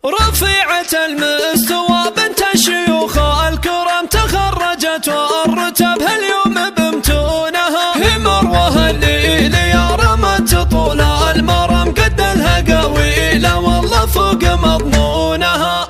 رفيعة المستوى بنت الشيوخ الكرام، تخرجت والرتب هاليوم بمتونها. هي مروة الليلي يا رمت طول المرام، قد الهقاويل والله فوق مضمونها.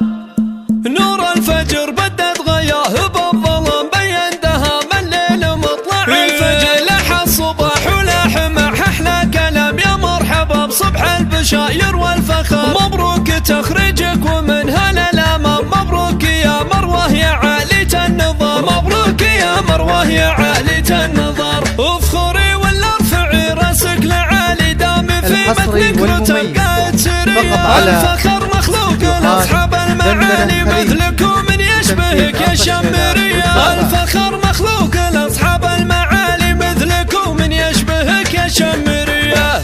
نور الفجر بدت غياه بالظلام، بين دهام الليل مطلع الفجر. لح الصباح ولح مع احلى كلام، يا مرحبا بصبح البشاير والفخر. مبروك تخرجك ومنها للامام، مبروك يا مروه يا عالية النظام، مبروك يا مروه يا عالية النظام. افخري ولا ارفعي راسك لعالي، دامي في متنك وتبقى سرية. الفخر مخلوق لاصحاب المعالي، مثلك ومن يشبهك يا شمرية. الفخر مخلوق لاصحاب المعالي، مثلك ومن يشبهك يا شمرية.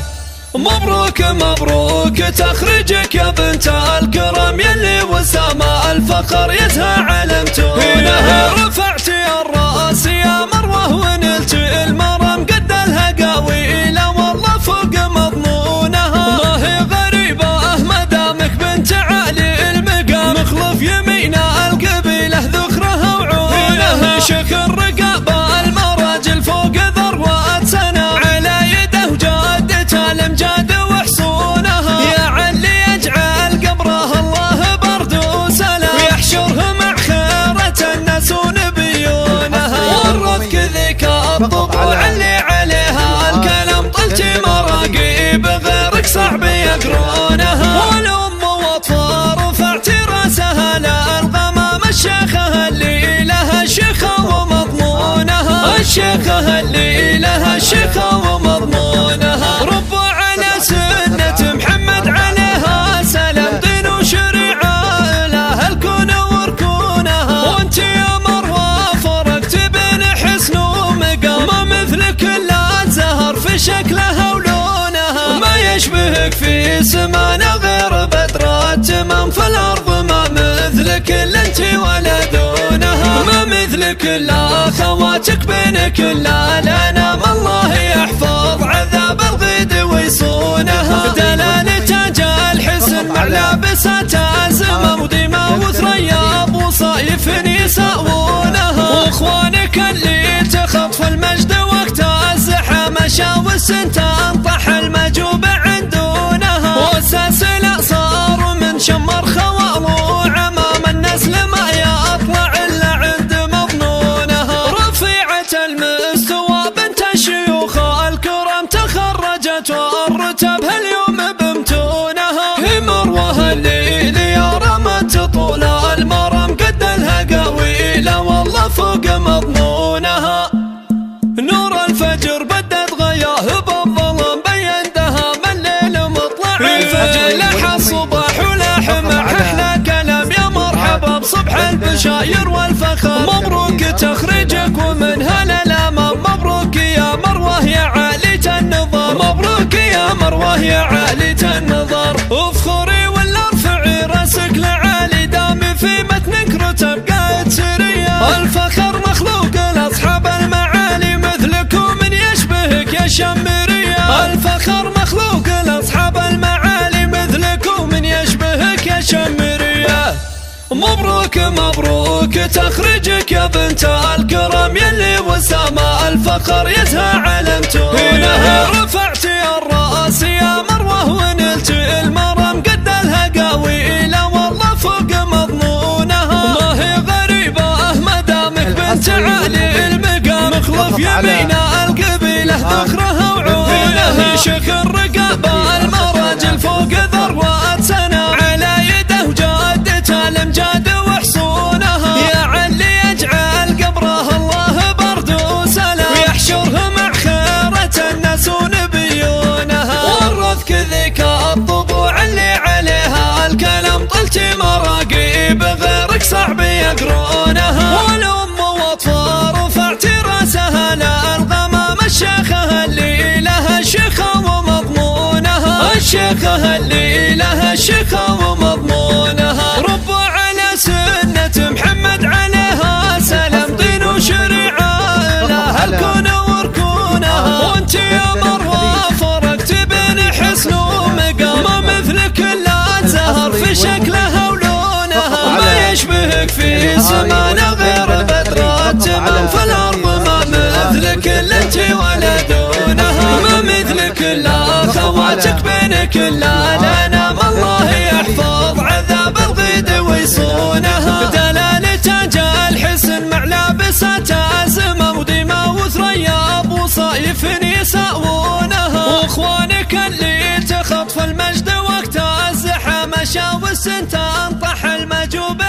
مبروك مبروك تخرجك يا بنت الكرام، يلي وسامى الفخر يزهى علمتونها. رفعتي الراس يا مروه ونلت المرام، قد الهقاويل والله فوق مضمونها. ما هي غريبة ما دامك بنت عالي المقام، مخلف يمينا القبيله ذخرها وعونها. شيخ الرقابة المراجل فوق ذروة سنا، على يده وجادته الامجاد وحصونها. يا علي يجعل قبره الله برد وسلام، ويحشره مع خيرة الناس ونبيونها. ورثك ذيك الطبوع اللي عليها الكلام، طلتي مراقيب غيرك صعب يقرونها. والام واطفال رفعتي راسها للغمام، الشيخة اللي لها شيخة ومضمونها. الشيخة اللي لها شيخة ومضمونها. ربوا على سنة محمد عليها سلام، دين وشريعة لها الكون وركونها. وانت يا مروة فرقت بين حسن ومقام، ما مثلك الا زهر في شكلها ولونها. ما يشبهك في سمانة غير بدر التمام، في الارض ما مثلك الا انت ولا دونها. ما مثلك الا خواتك بينك الا الانام، الله يحفظ عذاب الغيد ويصونها. دلال تاج الحسن مع لابسة الزمام، وديما وثريا وصايف يساوونها. واخوانك اللي تخطف المجد وقت الزحام، شاو السنتان طح المجوب عندونها. واساس الاصار من شمر خوال وعمام، النسل ما يطلع الا عند مضنونها. رفيعة المستوى بنت الشيوخ الكرام، تخرجت والرتب هاليوم بمتونها. هي مروه الليلي يا رمت طول المرام، قد الهقاويل والله فوق مضمونها. نور الفجر بدت غياه بالظلام، بين دهام الليل مطلع الفجر. لح الصباح ولح مع احلى كلام، يا مرحبا بصبح البشاير والفخر. مبروك تخرجك ومنها للامام، مبروك يا مروه يا عالية النظام، مبروك يا مروه يا عالية النظام. افخري ولا ارفعي راسك لعالي، دامي في متنك رتب قايد سرية. الفخر مخلوق لاصحاب المعالي، مثلك ومن يشبهك يا شمرية. الفخر مخلوق لاصحاب المعالي، مثلك ومن يشبهك يا شمرية. مبروك مبروك تخرجك يا بنت الكرام، يلي وسامى الفخر يزهى علمتونها. رفعتي الراس يا مروه ونلت المرام، قد الهقاويل والله فوق مضمونها. ما هي غريبة ما دامك بنت عالي المقام، مخلف يمينا القبيله ذخرها وعونها. شيخ الرقابة المراجل فوق ذروة سنا، على يده وجادته الامجاد وحصونها. يا علي يجعل قبره الله برد وسلام، ويحشره مع خيرة الناس ونبيونها. ورثك ذيك الطبوع اللي عليها الكلام، طلتي مراقيب غيرك صعب يقرونها. والام واطفال رفعتي راسها للغمام، الشيخة اللي لها شيخة ومضمونها. الشيخة اللي لها شيخة ومضمونها. ربوا على سنة محمد عليها سلام، دين وشريعة لها الكون وركونها. وانت يا مروة فرقت بين حسن ومقام، ما مثلك الا زهر في شكلها كل الانام الله يحفظ عذاب الغيد ويصونها، دلال تاج الحسن مع لابسات الزمام وديما وثريا ابو صايف يساوونها، واخوانك اللي تخطف المجد وقت الزحام شاوس تنطح المجوب